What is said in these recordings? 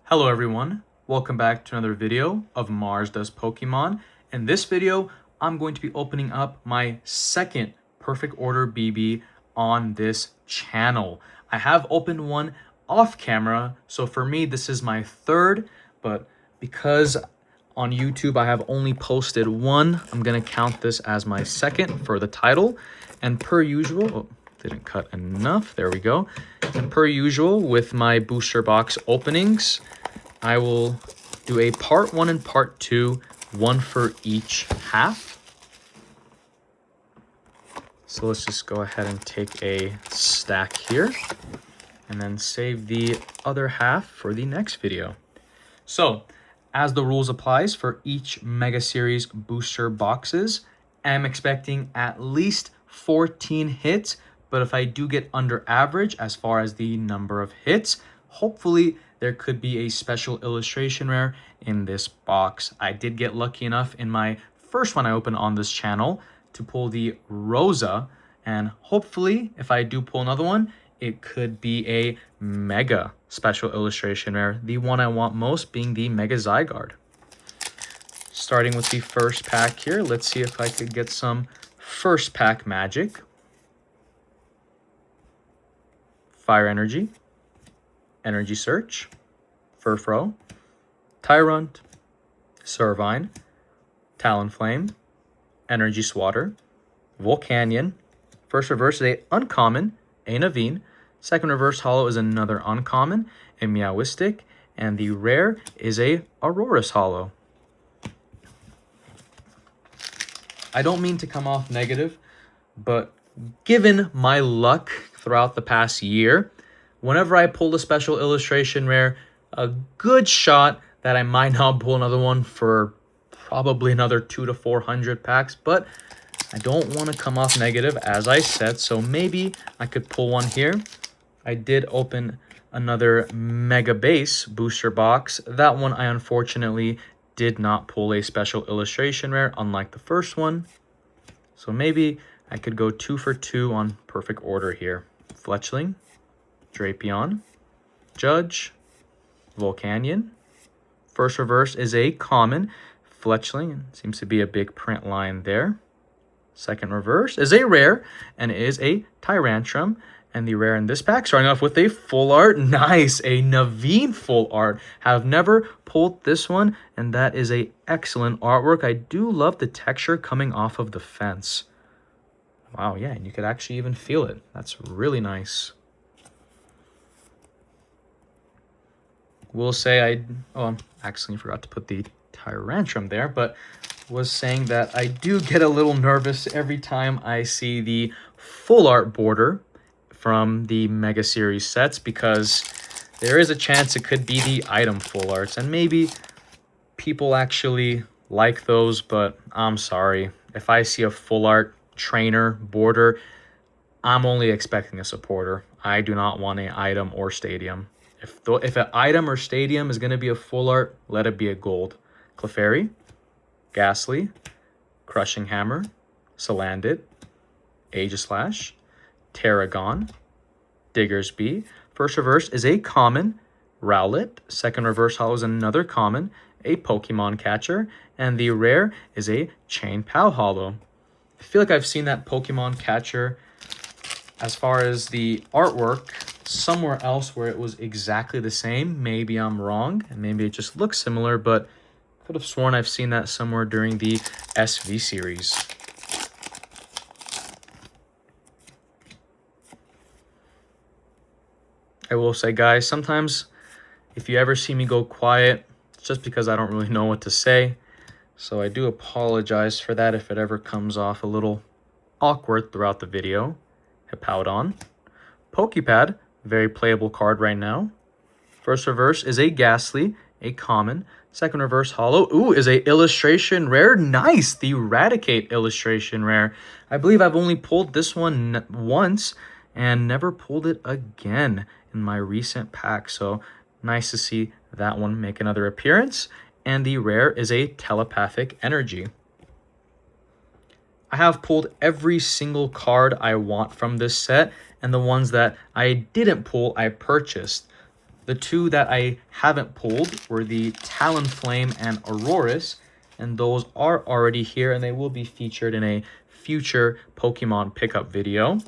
Hello everyone, welcome back to another video of Mars Does Pokemon. In this video, I'm going to be opening up my second Perfect Order BB on this channel. I have opened one off camera, so for me this is my third, but because on YouTube I have only posted one, I'm gonna count this as my second for the title. And per usual, didn't cut enough, there we go. And per usual with my booster box openings, I will do a part 1 and part 2, one for each half. So let's just go ahead and take a stack here and then save the other half for the next video. So as the rules applies for each Mega Series booster boxes, I'm expecting at least 14 hits, but if I do get under average as far as the number of hits, hopefully there could be a special illustration rare in this box. I did get lucky enough in my first one I opened on this channel to pull the Rosa, and hopefully if I do pull another one, it could be a Mega special illustration rare, the one I want most being the Mega Zygarde. Starting with the first pack here, let's see if I could get some first pack magic. Fire Energy, Energy Search, Furfrou, Tyrunt, Servine, Talonflame, Energy Swatter, Volcanion. First reverse is a uncommon, a Naveen. Second reverse holo is another uncommon, a Meowistic. And the rare is a Aurorus holo. I don't mean to come off negative, but given my luck throughout the past year, whenever I pulled a special illustration rare, a good shot that I might not pull another one for probably another 200 to 400 packs, but I don't want to come off negative, as I said, so maybe I could pull one here. I did open another Mega Base booster box. That one I unfortunately did not pull a special illustration rare, unlike the first one. So maybe I could go 2 for 2 on Perfect Order here. Fletchling, Drapion, Judge, Volcanion. First reverse is a common, Fletchling. Seems to be a big print line there. Second reverse is a rare, and it is a Tyrantrum. And the rare in this pack, starting off with a full art. Nice, a Naveen full art. Have never pulled this one, and that is a excellent artwork. I do love the texture coming off of the fence. Wow, yeah, and you could actually even feel it. That's really nice. Will say I actually forgot to put the Tyrantrum there, but was saying that I do get a little nervous every time I see the full art border from the Mega Series sets, because there is a chance it could be the item full arts, and maybe people actually like those, but I'm sorry. If I see a full art trainer border, I'm only expecting a supporter. I do not want an item or stadium. If an item or stadium is going to be a full art, let it be a gold. Clefairy, Ghastly, Crushing Hammer, Salandit, Aegislash, Terragon, Diggersby. First reverse is a common, Rowlet. Second reverse holo is another common, a Pokemon Catcher. And the rare is a Chain Pow holo. I feel like I've seen that Pokemon Catcher as far as the artwork somewhere else where it was exactly the same. Maybe I'm wrong, and maybe it just looks similar, but I could have sworn I've seen that somewhere during the SV series. I will say, guys, sometimes if you ever see me go quiet, it's just because I don't really know what to say. So I do apologize for that if it ever comes off a little awkward throughout the video. Hippowdon. Pokepad, very playable card right now. First reverse is a Ghastly, a common. Second reverse holo, is a illustration rare. Nice, the Eradicate illustration rare. I believe I've only pulled this one once and never pulled it again in my recent pack. So nice to see that one make another appearance. And the rare is a Telepathic Energy. I have pulled every single card I want from this set, and the ones that I didn't pull, I purchased. The two that I haven't pulled were the Talonflame and Aurorus, and those are already here, and they will be featured in a future Pokemon pickup video.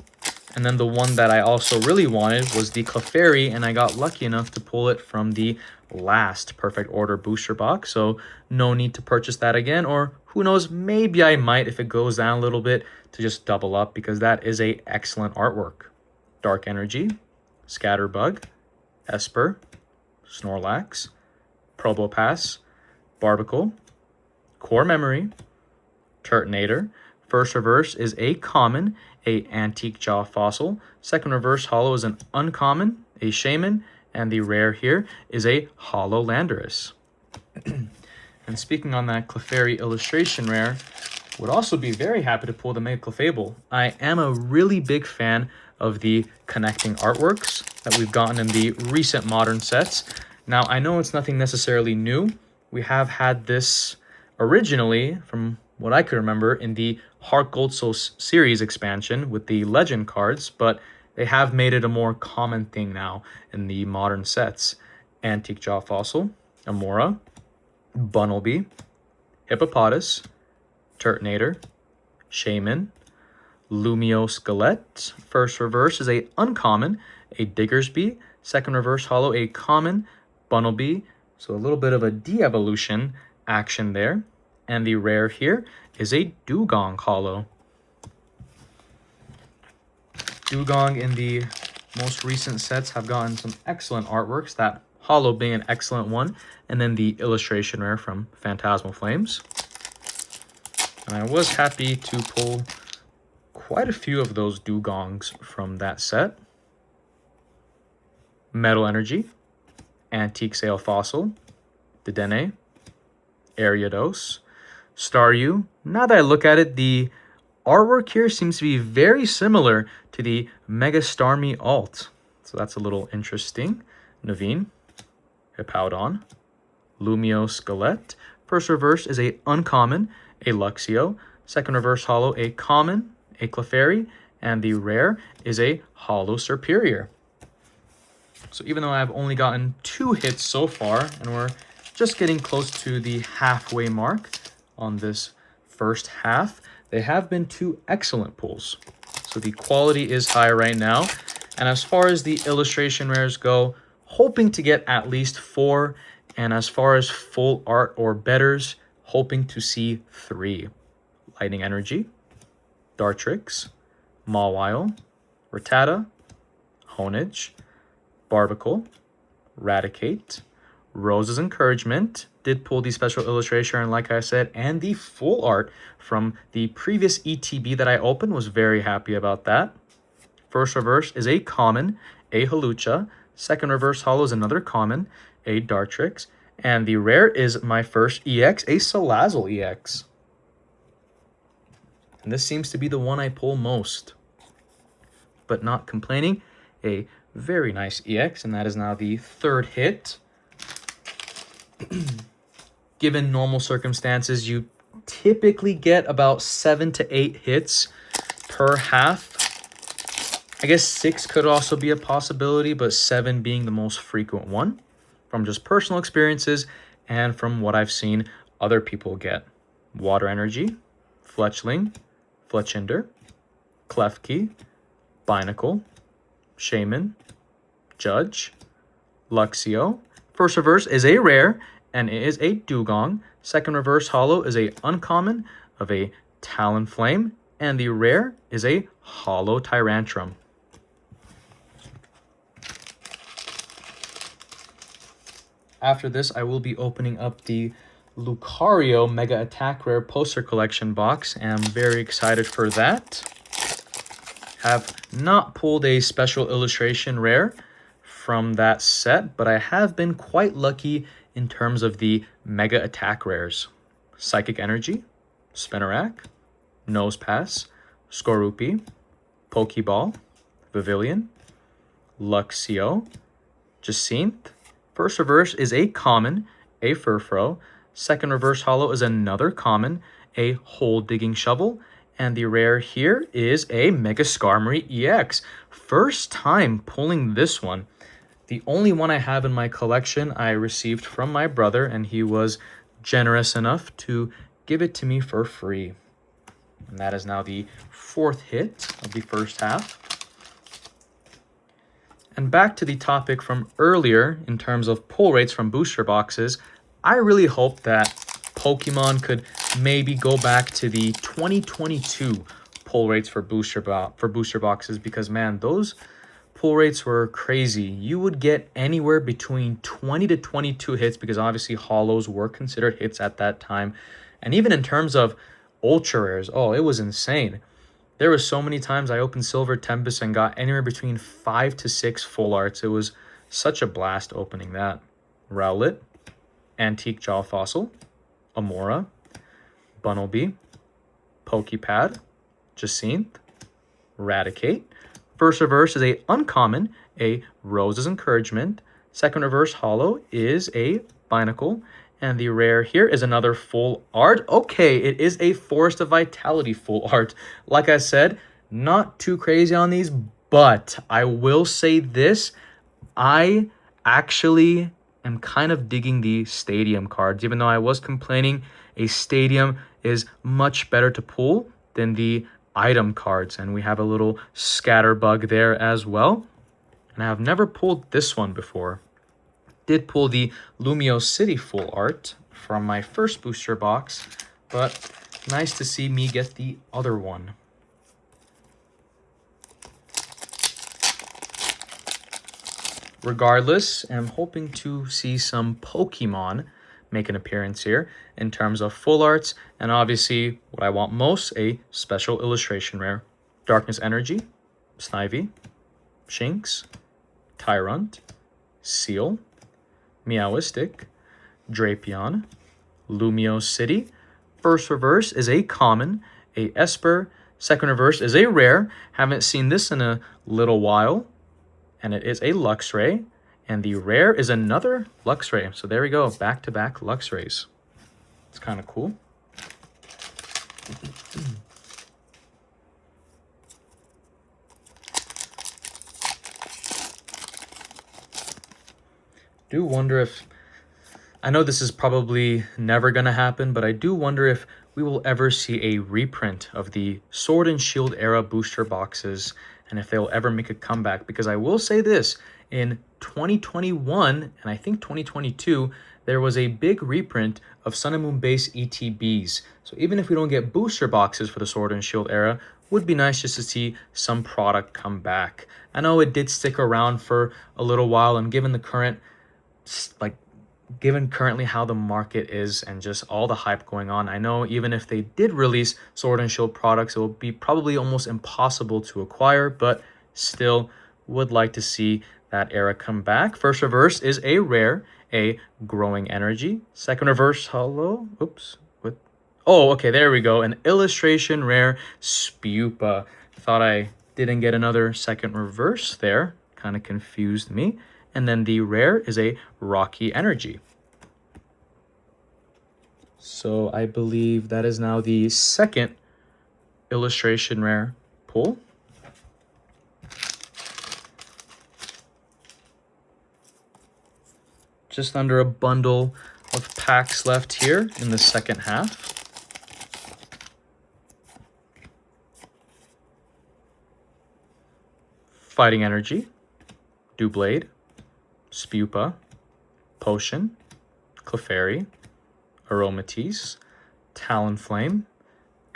And then the one that I also really wanted was the Clefairy, and I got lucky enough to pull it from the last Perfect Order booster box, so no need to purchase that again, or who knows, maybe I might if it goes down a little bit to just double up, because that is a excellent artwork. Dark Energy, Scatterbug, Esper, Snorlax, Probopass, Barbicle, Core Memory, Turtonator. First reverse is a common, a Antique Jaw Fossil. Second reverse holo is an uncommon, a Shaman, and the rare here is a Holo Landorus. And speaking on that Clefairy illustration rare, would also be very happy to pull the Mega Clefable. I am a really big fan of the connecting artworks that we've gotten in the recent modern sets. Now, I know it's nothing necessarily new. We have had this originally, from what I could remember, in the Heart Gold Soul series expansion with the legend cards, but they have made it a more common thing now in the modern sets. Antique Jaw Fossil, Amora, Bunnelby, Hippopotas, Turtonator, Shaman, Lumio Skelett. First reverse is a uncommon, a Diggersby. Second reverse holo, a common, Bunnelby. So a little bit of a de-evolution action there. And the rare here is a Dugong holo. Dugong in the most recent sets have gotten some excellent artworks, that holo being an excellent one, and then the illustration rare from Phantasmal Flames. And I was happy to pull quite a few of those Dugongs from that set. Metal Energy, Antique Sail Fossil, Dedenne, Ariados, Staryu. Now that I look at it, the artwork here seems to be very similar to the Mega Starmie alt. So that's a little interesting. Naveen, Hippowdon, Lumio Skelett. First reverse is a uncommon, a Luxio. Second reverse holo, a common, a Clefairy. And the rare is a Holo Superior. So even though I've only gotten 2 hits so far, and we're just getting close to the halfway mark on this first half, they have been 2 excellent pulls. So the quality is high right now. And as far as the illustration rares go, hoping to get at least 4. And as far as full art or betters, hoping to see 3. Lightning Energy, Dartrix, Mawile, Rattata, Honedge, Barbicle, Raticate, Rose's Encouragement. Did pull the special illustration, and like I said, and the full art from the previous ETB that I opened. Was very happy about that. First reverse is a common, a Hawlucha. Second reverse holo is another common, a Dartrix. And the rare is my first EX, a Salazzle EX. And this seems to be the one I pull most. But not complaining, a very nice EX, and that is now the 3rd hit. Given normal circumstances, you typically get about 7 to 8 hits per half. I guess 6 could also be a possibility, but 7 being the most frequent one from just personal experiences and from what I've seen other people get. Water Energy, Fletchling, Fletchinder, Klefki, Binacle, Shaman, Judge, Luxio. First reverse is a rare, and it is a Dugong. Second reverse holo is a uncommon of a Talonflame, and the rare is a Holo Tyrantrum. After this, I will be opening up the Lucario Mega Attack Rare Poster Collection box, and I'm very excited for that. Have not pulled a special illustration rare from that set, but I have been quite lucky in terms of the Mega Attack rares. Psychic Energy, Spinarak, Nosepass, Skorupi, Pokeball, Pavilion, Luxio, Jacinthe. First reverse is a common, a Furfrou. Second reverse holo is another common, a Hole Digging Shovel. And the rare here is a Mega Skarmory EX. First time pulling this one. The only one I have in my collection I received from my brother, and he was generous enough to give it to me for free. And that is now the fourth hit of the first half. And back to the topic from earlier in terms of pull rates from booster boxes, I really hope that Pokemon could maybe go back to the 2022 pull rates for booster boxes, because man, those pull rates were crazy. You would get anywhere between 20 to 22 hits, because obviously holos were considered hits at that time. And even in terms of ultra rares, oh, it was insane. There were so many times I opened Silver Tempest and got anywhere between 5 to 6 full arts. It was such a blast opening that. Rowlet, Antique Jaw Fossil, Amora, Bunnelby, Pokepad, Jacinthe, Raticate. First reverse is a uncommon, a Rose's Encouragement. Second reverse holo is a Binacle. And the rare here is another full art. Okay, it is a Forest of Vitality full art. Like I said, not too crazy on these, but I will say this. I actually am kind of digging the Stadium cards, even though I was complaining a Stadium is much better to pull than the item cards. And we have a little Scatterbug there as well. And I have never pulled this one before. Did pull the Lumio City full art from my first booster box, but nice to see me get the other one. Regardless, I'm hoping to see some Pokemon make an appearance here in terms of full arts, and obviously what I want most, a special illustration rare. Darkness Energy, Snivy, Shinx, Tyrant, Seal, Meowistic, Drapion, Lumio City. First reverse is a common, a Esper. Second reverse is a rare. Haven't seen this in a little while. And it is a Luxray. And the rare is another Luxray. So there we go, back-to-back Luxrays. It's kind of cool. Do wonder if, I know this is probably never going to happen, but I do wonder if we will ever see a reprint of the Sword and Shield era booster boxes, and if they'll ever make a comeback. Because I will say this, in 2021 and I think 2022, there was a big reprint of Sun and Moon base ETBs. So even if we don't get booster boxes for the Sword and Shield era, would be nice just to see some product come back. I know it did stick around for a little while, and given the current, given currently how the market is and just all the hype going on, I know even if they did release Sword and Shield products, it will be probably almost impossible to acquire, but still would like to see that era come back. First reverse is a rare, a Growing Energy. Second reverse holo, oh, okay, there we go, an illustration rare Spupa. Thought I didn't get another second reverse there, kind of confused me. And then the rare is a Rocky Energy. So I believe that is now the second illustration rare pull. Just under a bundle of packs left here in the second half. Fighting Energy, Doublade, Spupa, Potion, Clefairy, Aromatisse, Talonflame,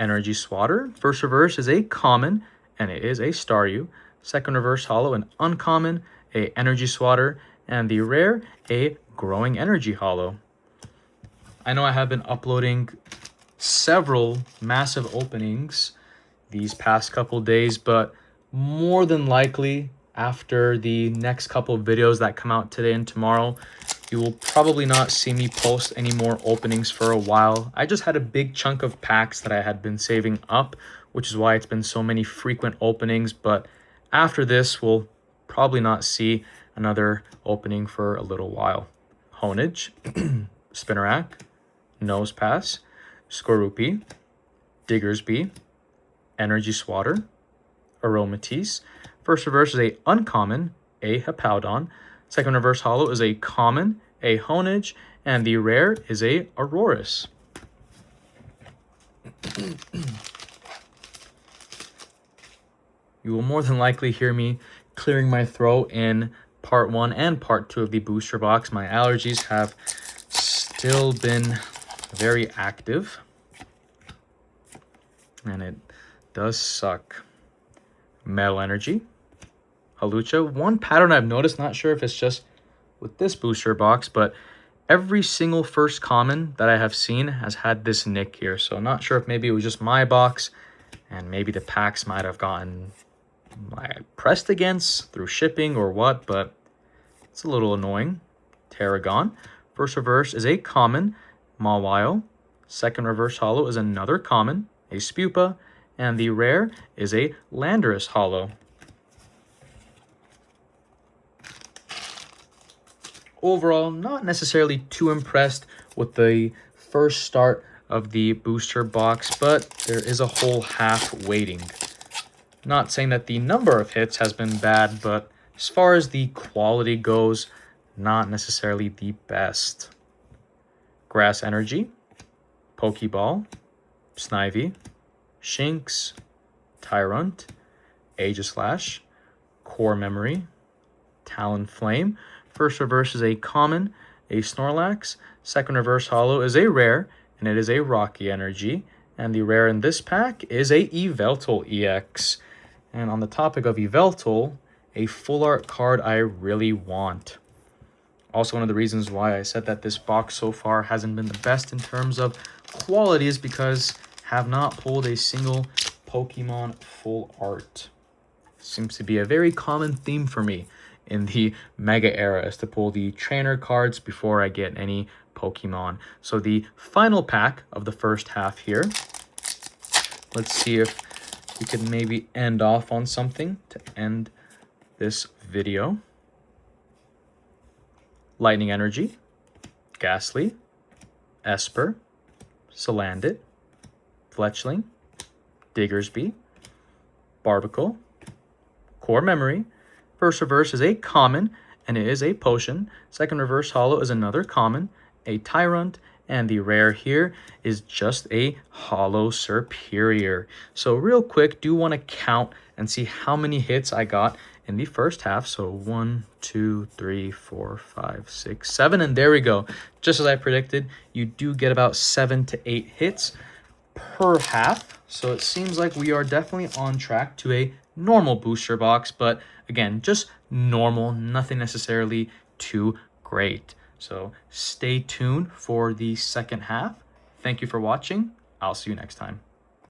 Energy Swatter. First reverse is a common, and it is a Staryu. Second reverse holo, an uncommon, a Energy Swatter, and the rare, a Growing Energy holo. I know I have been uploading several massive openings these past couple days, but more than likely after the next couple of videos that come out today and tomorrow, you will probably not see me post any more openings for a while. I just had a big chunk of packs that I had been saving up, which is why it's been so many frequent openings. But after this, we'll probably not see another opening for a little while. Honedge, Spinarak, Nosepass, Skorupi, Diggersby, Energy Swatter, Aromatisse. First reverse is a uncommon, a Hippowdon. Second reverse holo is a common, a Honage, and the rare is a Aurorus. You will more than likely hear me clearing my throat in part 1 and part 2 of the booster box. My allergies have still been very active, and it does suck. Metal Energy, Halucha. One pattern I've noticed, not sure if it's just with this booster box, but every single first common that I have seen has had this nick here. So I'm not sure if maybe it was just my box and maybe the packs might have gotten pressed against through shipping or what, but it's a little annoying. Tarragon. First reverse is a common, Mawile. Second reverse holo is another common, a Spupa, and the rare is a Landorus holo. Overall, not necessarily too impressed with the first start of the booster box, but there is a whole half waiting. Not saying that the number of hits has been bad, but as far as the quality goes, not necessarily the best. Grass Energy, Pokeball, Snivy, Shinx, Tyrunt, Aegislash, Core Memory, Talonflame. First reverse is a common, a Snorlax. Second reverse holo is a rare, and it is a Rocky Energy. And the rare in this pack is a Yveltal EX. And on the topic of Yveltal, a full art card I really want. Also, one of the reasons why I said that this box so far hasn't been the best in terms of quality is because I have not pulled a single Pokemon full art. Seems to be a very common theme for me in the Mega era, is to pull the trainer cards before I get any Pokemon. So the final pack of the first half here. Let's see if we could maybe end off on something to end this video. Lightning Energy, Ghastly, Esper, Salandit, Fletchling, Diggersby, Barbicle, Core Memory. First reverse is a common, and it is a potion. Second reverse holo is another common, a Tyrunt, and the rare here is just a holo Superior. So real quick, do want to count and see how many hits I got in the first half. So 1, 2, 3, 4, 5, 6, 7, and there we go. Just as I predicted, you do get about 7 to 8 hits per half. So it seems like we are definitely on track to a normal booster box, but again, just normal, nothing necessarily too great. So stay tuned for the second half. Thank you for watching. I'll see you next time.